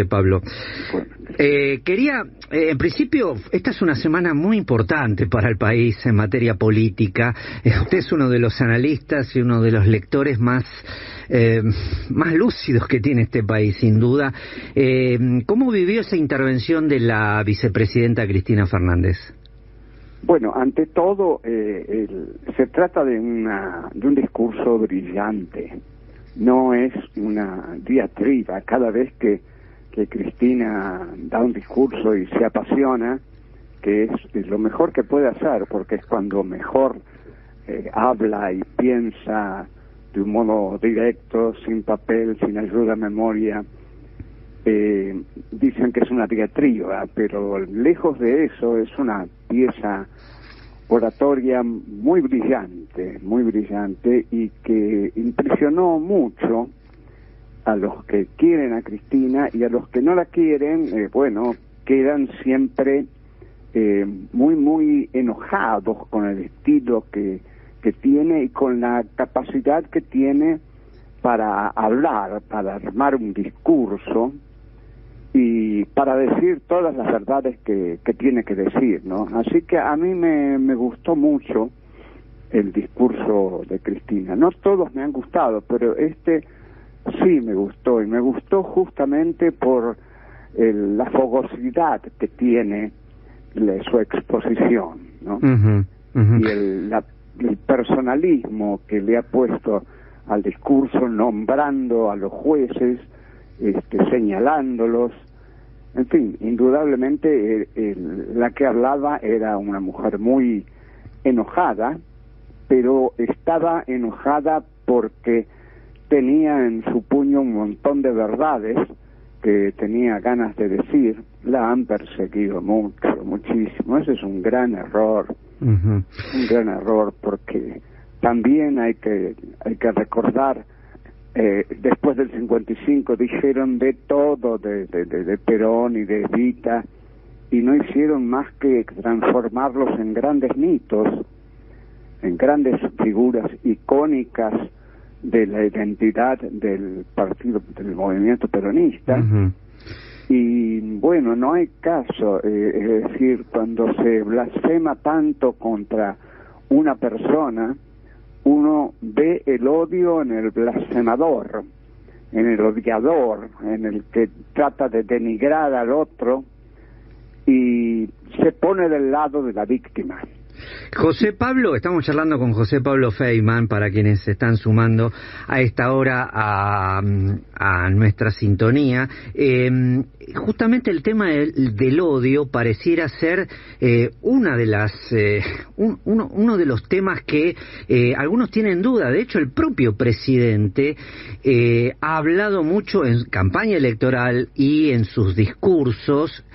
José Pablo. Quería, en principio, esta es una semana muy importante para el país en materia política. Usted es uno de los analistas y uno de los lectores más lúcidos que tiene este país, sin duda. ¿Cómo vivió esa intervención de la vicepresidenta Cristina Fernández? Bueno, ante todo, se trata de un discurso brillante. No es una diatriba. Cada vez que Cristina da un discurso y se apasiona, que es lo mejor que puede hacer, porque es cuando mejor habla y piensa de un modo directo, sin papel, sin ayuda a memoria. Dicen que es una diatriba, pero lejos de eso es una pieza oratoria muy brillante y que impresionó mucho a los que quieren a Cristina, y a los que no la quieren, quedan siempre muy enojados con el estilo que tiene y con la capacidad que tiene para hablar, para armar un discurso y para decir todas las verdades que tiene que decir, ¿no? Así que a mí me gustó mucho el discurso de Cristina. No todos me han gustado, pero sí me gustó, y me gustó justamente por la fogosidad que tiene su exposición, ¿no? Y el personalismo que le ha puesto al discurso, nombrando a los jueces, señalándolos. En fin, indudablemente la que hablaba era una mujer muy enojada, pero estaba enojada porque tenía en su puño un montón de verdades que tenía ganas de decir. La han perseguido muchísimo. Ese es un gran error, un gran error, porque también hay que recordar, después del 55 dijeron de todo, de Perón y de Evita, y no hicieron más que transformarlos en grandes mitos, en grandes figuras icónicas de la identidad del partido, del movimiento peronista. Y bueno, no hay caso, es decir, cuando se blasfema tanto contra una persona, uno ve el odio en el blasfemador, en el odiador, en el que trata de denigrar al otro, y se pone del lado de la víctima. José Pablo, estamos charlando con José Pablo Feynman, para quienes se están sumando a esta hora a nuestra sintonía. Justamente el tema del odio pareciera ser uno de los temas que algunos tienen duda. De hecho, el propio presidente ha hablado mucho en campaña electoral y en sus discursos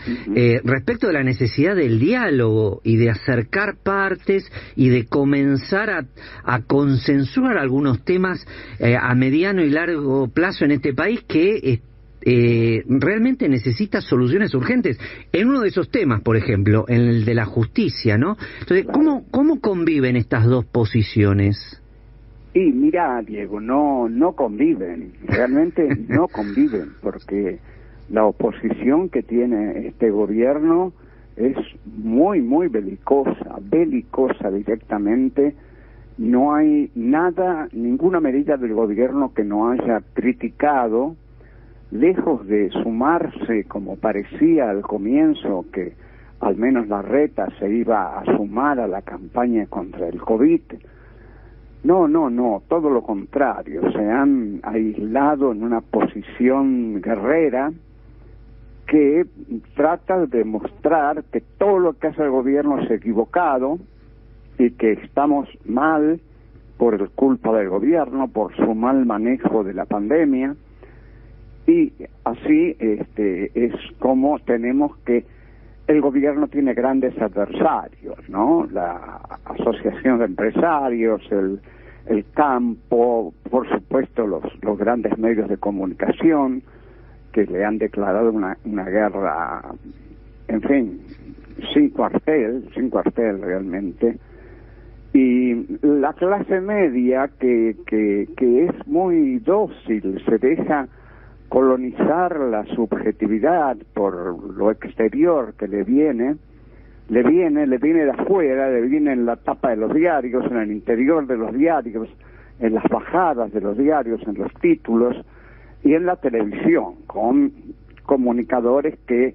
respecto de la necesidad del diálogo y de acercar partes y de comenzar a consensuar algunos temas a mediano y largo plazo en este país que realmente necesita soluciones urgentes. En uno de esos temas, por ejemplo, en el de la justicia, ¿no? Entonces, ¿cómo conviven estas dos posiciones? Y mira, Diego, no conviven, realmente no conviven, porque la oposición que tiene este gobierno es muy belicosa directamente. No hay ninguna medida del gobierno que no haya criticado, lejos de sumarse, como parecía al comienzo, que al menos Larreta se iba a sumar a la campaña contra el COVID. No, todo lo contrario, se han aislado en una posición guerrera que trata de mostrar que todo lo que hace el gobierno es equivocado y que estamos mal por culpa del gobierno, por su mal manejo de la pandemia. Y así es como tenemos que el gobierno tiene grandes adversarios, ¿no? La asociación de empresarios, el campo, por supuesto los grandes medios de comunicación que le han declarado una guerra, en fin, sin cuartel realmente, y la clase media que es muy dócil, se deja colonizar la subjetividad por lo exterior que le viene de afuera, le viene en la tapa de los diarios, en el interior de los diarios, en las bajadas de los diarios, en los títulos y en la televisión, con comunicadores que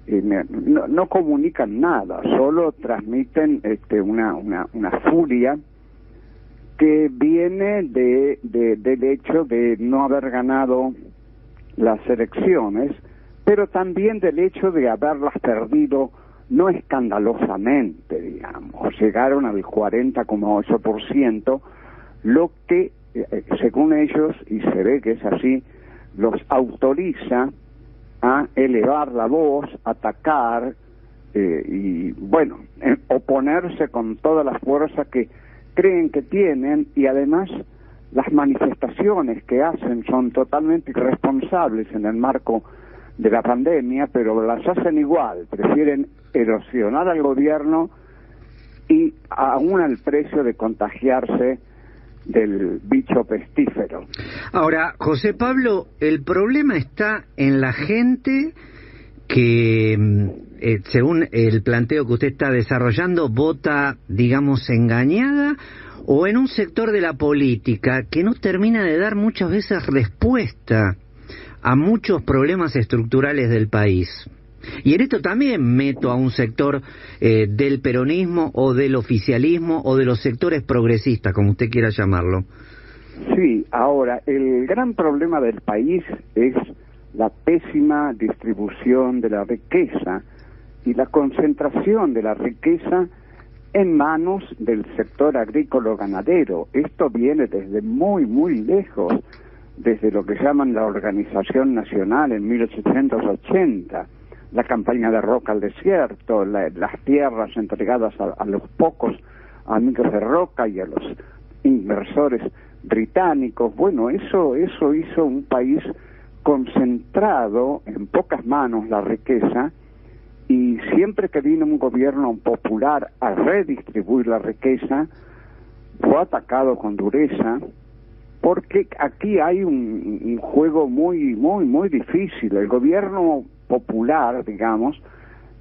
no comunican nada, solo transmiten una furia que viene del hecho de no haber ganado las elecciones, pero también del hecho de haberlas perdido no escandalosamente, digamos. Llegaron al 40,8%, lo que, según ellos, y se ve que es así, los autoriza a elevar la voz, atacar y, bueno, oponerse con toda la fuerza que creen que tienen, y además las manifestaciones que hacen son totalmente irresponsables en el marco de la pandemia, pero las hacen igual, prefieren erosionar al gobierno y aún al precio de contagiarse del bicho pestífero. Ahora, José Pablo, el problema está en la gente que, según el planteo que usted está desarrollando, vota, digamos, engañada, o en un sector de la política que no termina de dar muchas veces respuesta a muchos problemas estructurales del país. Y en esto también meto a un sector del peronismo o del oficialismo o de los sectores progresistas, como usted quiera llamarlo. Sí, ahora, el gran problema del país es la pésima distribución de la riqueza y la concentración de la riqueza en manos del sector agrícola-ganadero. Esto viene desde muy, muy lejos, desde lo que llaman la Organización Nacional en 1880, la campaña de Roca al Desierto, las tierras entregadas a los pocos amigos de Roca y a los inversores británicos. Bueno, eso hizo un país concentrado en pocas manos la riqueza, y siempre que vino un gobierno popular a redistribuir la riqueza, fue atacado con dureza, porque aquí hay un juego muy, muy, muy difícil. El gobierno popular, digamos,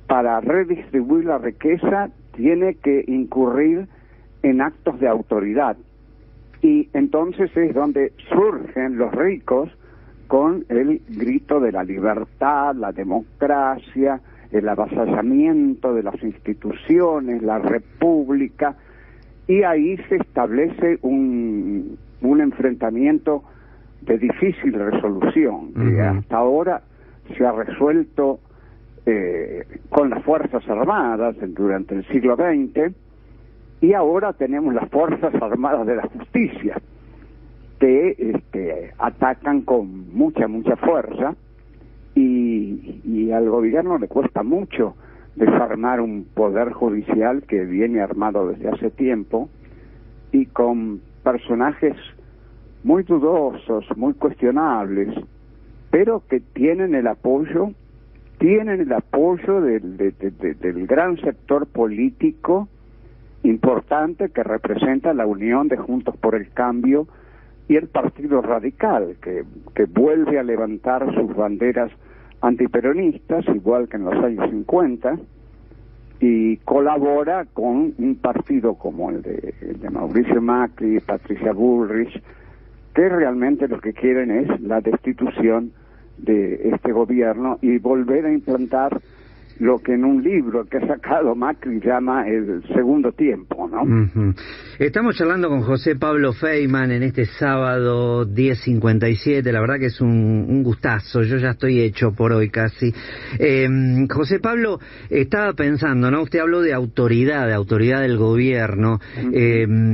para redistribuir la riqueza, tiene que incurrir en actos de autoridad. Y entonces es donde surgen los ricos con el grito de la libertad, la democracia, el avasallamiento de las instituciones, la república, y ahí se establece un enfrentamiento de difícil resolución, que hasta ahora se ha resuelto con las Fuerzas Armadas durante el siglo XX, y ahora tenemos las Fuerzas Armadas de la Justicia, que atacan con mucha fuerza, y al gobierno le cuesta mucho desarmar un poder judicial que viene armado desde hace tiempo y con personajes muy dudosos, muy cuestionables, pero que tienen el apoyo del gran sector político importante que representa la unión de Juntos por el Cambio y el Partido Radical, que vuelve a levantar sus banderas antiperonistas, igual que en los años 50, y colabora con un partido como el de Mauricio Macri, Patricia Bullrich, que realmente lo que quieren es la destitución de este gobierno y volver a implantar lo que en un libro que ha sacado Macri llama el segundo tiempo, ¿no? Estamos charlando con José Pablo Feynman en este sábado 10:57, la verdad que es un gustazo, yo ya estoy hecho por hoy casi. José Pablo, estaba pensando, ¿no? Usted habló de autoridad del gobierno,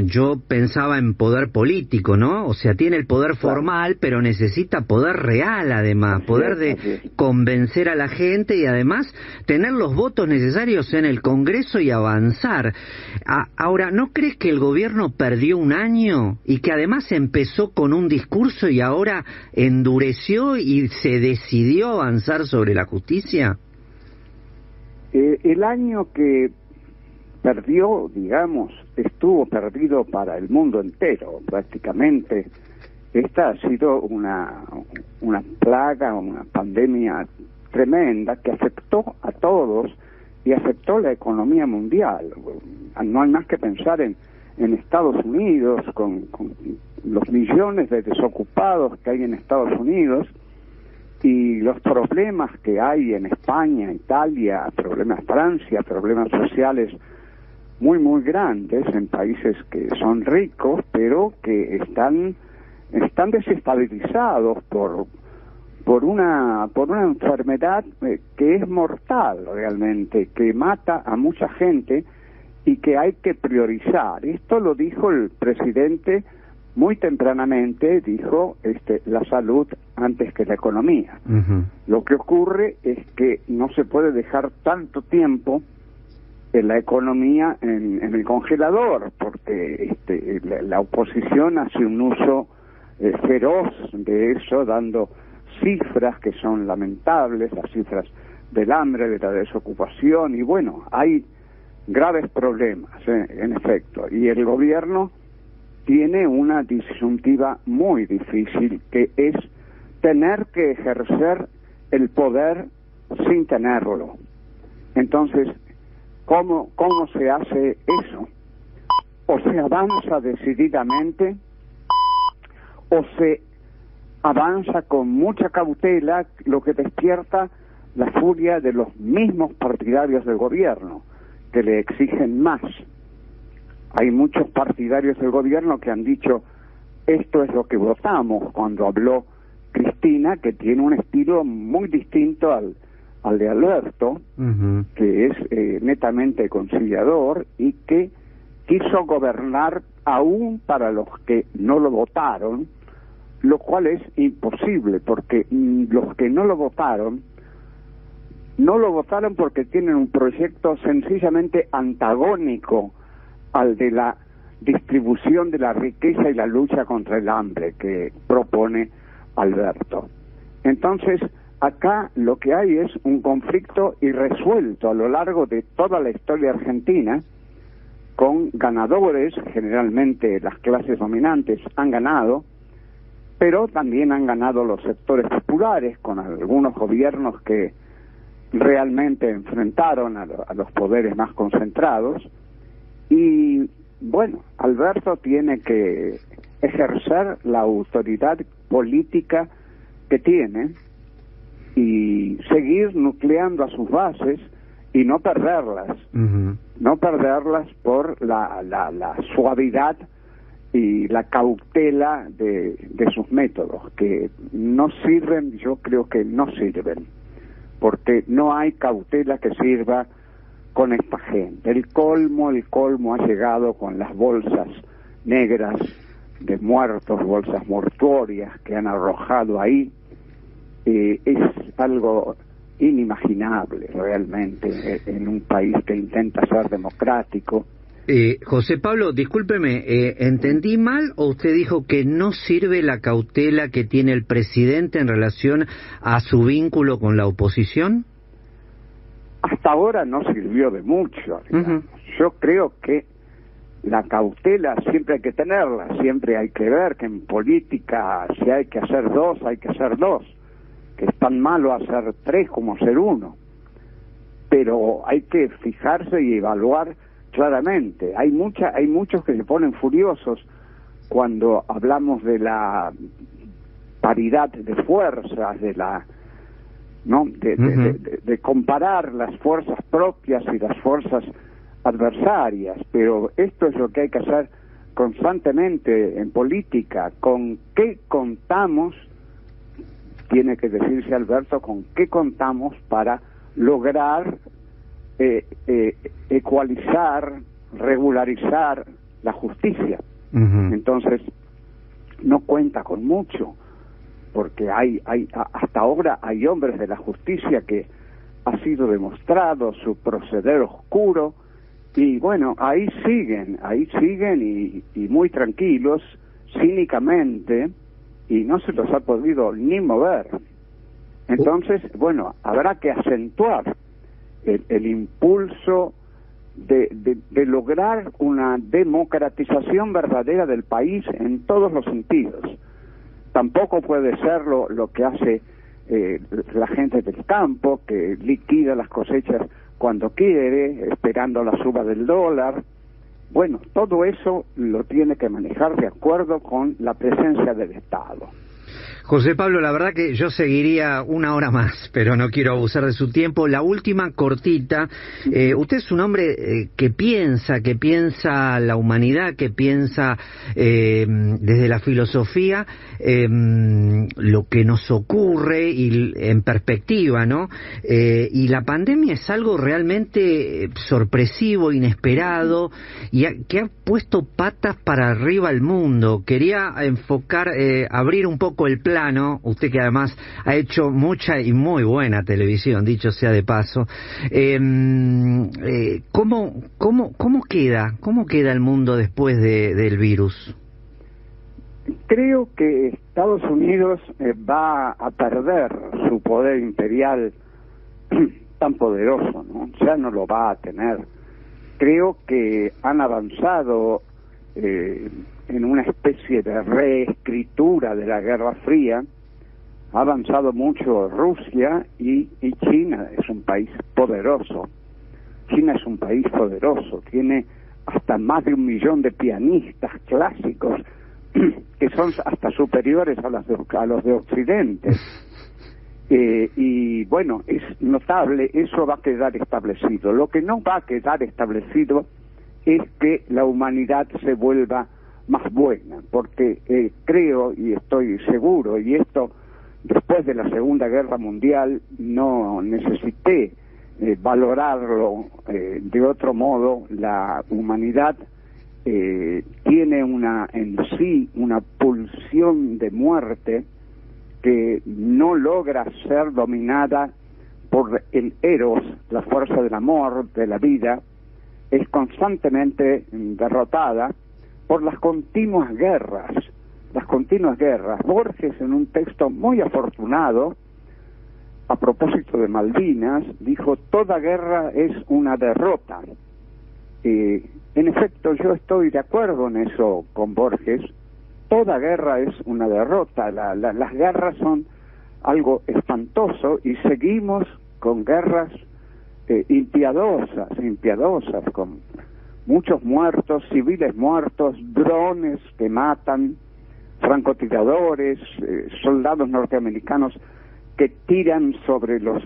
yo pensaba en poder político, ¿no? O sea, tiene el poder formal, pero necesita poder real además, poder de convencer a la gente y además tener los votos necesarios en el Congreso y avanzar. Ahora, ¿no crees que el gobierno perdió un año y que además empezó con un discurso y ahora endureció y se decidió avanzar sobre la justicia? El año que perdió, digamos, estuvo perdido para el mundo entero, prácticamente. esta ha sido una plaga, una pandemia tremenda que afectó a todos y afectó la economía mundial. No hay más que pensar en Estados Unidos, con los millones de desocupados que hay en Estados Unidos y los problemas que hay en España, Italia, problemas Francia, problemas sociales muy muy grandes en países que son ricos, pero que están desestabilizados por una enfermedad que es mortal realmente, que mata a mucha gente y que hay que priorizar. Esto lo dijo el presidente muy tempranamente, dijo la salud antes que la economía. Uh-huh. Lo que ocurre es que no se puede dejar tanto tiempo la economía en el congelador, porque la oposición hace un uso feroz de eso, dando cifras que son lamentables, las cifras del hambre, de la desocupación, y bueno, hay graves problemas, en efecto, y el gobierno tiene una disyuntiva muy difícil, que es tener que ejercer el poder sin tenerlo. Entonces, ¿cómo se hace eso? O se avanza decididamente, o se avanza con mucha cautela, lo que despierta la furia de los mismos partidarios del gobierno, que le exigen más. Hay muchos partidarios del gobierno que han dicho, esto es lo que votamos, cuando habló Cristina, que tiene un estilo muy distinto al de Alberto, uh-huh, que es netamente conciliador y que quiso gobernar aún para los que no lo votaron, lo cual es imposible, porque los que no lo votaron porque tienen un proyecto sencillamente antagónico al de la distribución de la riqueza y la lucha contra el hambre que propone Alberto. Entonces, acá lo que hay es un conflicto irresuelto a lo largo de toda la historia argentina, con ganadores, generalmente las clases dominantes han ganado, pero también han ganado los sectores populares, con algunos gobiernos que realmente enfrentaron a los poderes más concentrados. Y bueno, Alberto tiene que ejercer la autoridad política que tiene y seguir nucleando a sus bases y no perderlas, uh-huh, no perderlas por la suavidad y la cautela de sus métodos, que no sirven, yo creo que no sirven, porque no hay cautela que sirva con esta gente. El colmo ha llegado con las bolsas negras de muertos, bolsas mortuorias que han arrojado ahí. Es algo inimaginable realmente en un país que intenta ser democrático. José Pablo, discúlpeme, ¿entendí mal o usted dijo que no sirve la cautela que tiene el presidente en relación a su vínculo con la oposición? Hasta ahora no sirvió de mucho, digamos. Uh-huh. Yo creo que la cautela siempre hay que tenerla, siempre hay que ver que en política si hay que hacer dos, hay que hacer dos, que es tan malo hacer tres como hacer uno, pero hay que fijarse y evaluar claramente. Hay muchos que se ponen furiosos cuando hablamos de la paridad de fuerzas, de comparar las fuerzas propias y las fuerzas adversarias, pero esto es lo que hay que hacer constantemente en política. ¿Con qué contamos? Tiene que decirse Alberto, ¿con qué contamos para lograr ecualizar, regularizar la justicia? Uh-huh. Entonces, no cuenta con mucho, porque hasta ahora hay hombres de la justicia que ha sido demostrado su proceder oscuro, y bueno, ahí siguen y muy tranquilos, cínicamente, y no se los ha podido ni mover. Entonces, bueno, habrá que acentuar el impulso de lograr una democratización verdadera del país en todos los sentidos. Tampoco puede ser lo que hace la gente del campo, que liquida las cosechas cuando quiere, esperando la suba del dólar. Bueno, todo eso lo tiene que manejar de acuerdo con la presencia del Estado. José Pablo, la verdad que yo seguiría una hora más, pero no quiero abusar de su tiempo. La última, cortita. Usted es un hombre que piensa la humanidad, que piensa desde la filosofía lo que nos ocurre y en perspectiva, ¿no? Y la pandemia es algo realmente sorpresivo, inesperado, y que ha puesto patas para arriba al mundo. Quería enfocar, abrir un poco el plano. Usted que además ha hecho mucha y muy buena televisión, dicho sea de paso, ¿cómo queda el mundo después del virus? Creo que Estados Unidos va a perder su poder imperial tan poderoso, ¿no? Ya no lo va a tener. Creo que han avanzado en una especie de reescritura de la Guerra Fría. Ha avanzado mucho Rusia y China es un país poderoso. China es un país poderoso, tiene hasta más de 1 millón de pianistas clásicos que son hasta superiores a los de Occidente. Y bueno, es notable, eso va a quedar establecido. Lo que no va a quedar establecido es que la humanidad se vuelva más buena, porque creo y estoy seguro, y esto después de la Segunda Guerra Mundial no necesité valorarlo de otro modo. La humanidad tiene en sí una pulsión de muerte que no logra ser dominada por el eros, la fuerza del amor, de la vida. Es constantemente derrotada por las continuas guerras. Borges, en un texto muy afortunado, a propósito de Malvinas, dijo: toda guerra es una derrota. En efecto, yo estoy de acuerdo en eso con Borges. Toda guerra es una derrota. Las guerras son algo espantoso y seguimos con guerras impiadosas, con muchos muertos, civiles muertos, drones que matan, francotiradores, soldados norteamericanos que tiran sobre los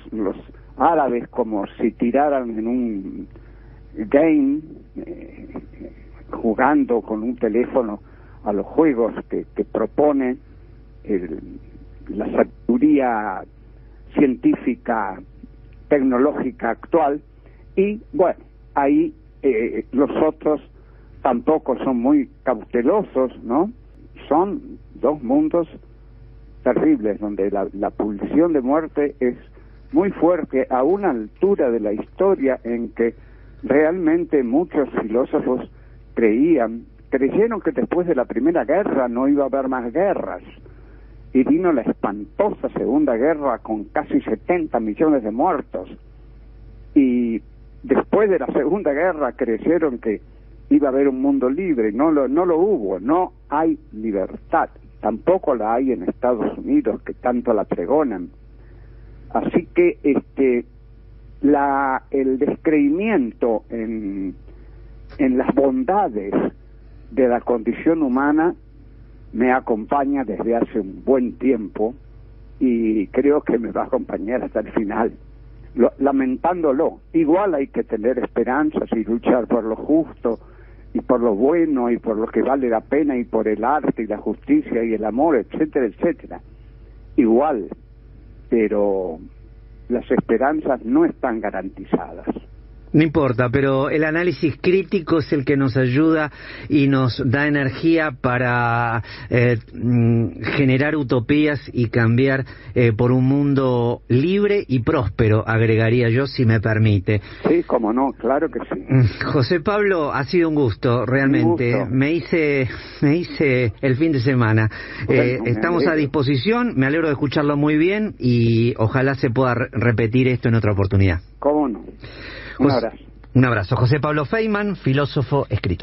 árabes como si tiraran en un game, jugando con un teléfono a los juegos que propone la sabiduría científica, tecnológica actual. Y bueno, ahí los otros tampoco son muy cautelosos, ¿no? Son dos mundos terribles donde la pulsión de muerte es muy fuerte, a una altura de la historia en que realmente muchos filósofos creyeron que después de la Primera Guerra no iba a haber más guerras, y vino la espantosa Segunda Guerra con casi 70 millones de muertos, y después de la Segunda Guerra creyeron que iba a haber un mundo libre. No lo hubo. No hay libertad, tampoco la hay en Estados Unidos, que tanto la pregonan. Así que el descreimiento en las bondades de la condición humana me acompaña desde hace un buen tiempo, y creo que me va a acompañar hasta el final, lamentándolo. Igual hay que tener esperanzas y luchar por lo justo y por lo bueno y por lo que vale la pena y por el arte y la justicia y el amor, etcétera, etcétera. Igual, pero las esperanzas no están garantizadas. No importa, pero el análisis crítico es el que nos ayuda y nos da energía para generar utopías y cambiar por un mundo libre y próspero, agregaría yo, si me permite. Sí, cómo no, claro que sí. José Pablo, ha sido un gusto, realmente. Un gusto. Me hice el fin de semana. Bueno, estamos a disposición, me alegro de escucharlo muy bien y ojalá se pueda repetir esto en otra oportunidad. ¿Cómo no? Un abrazo. Un abrazo. José Pablo Feynman, filósofo, escritor.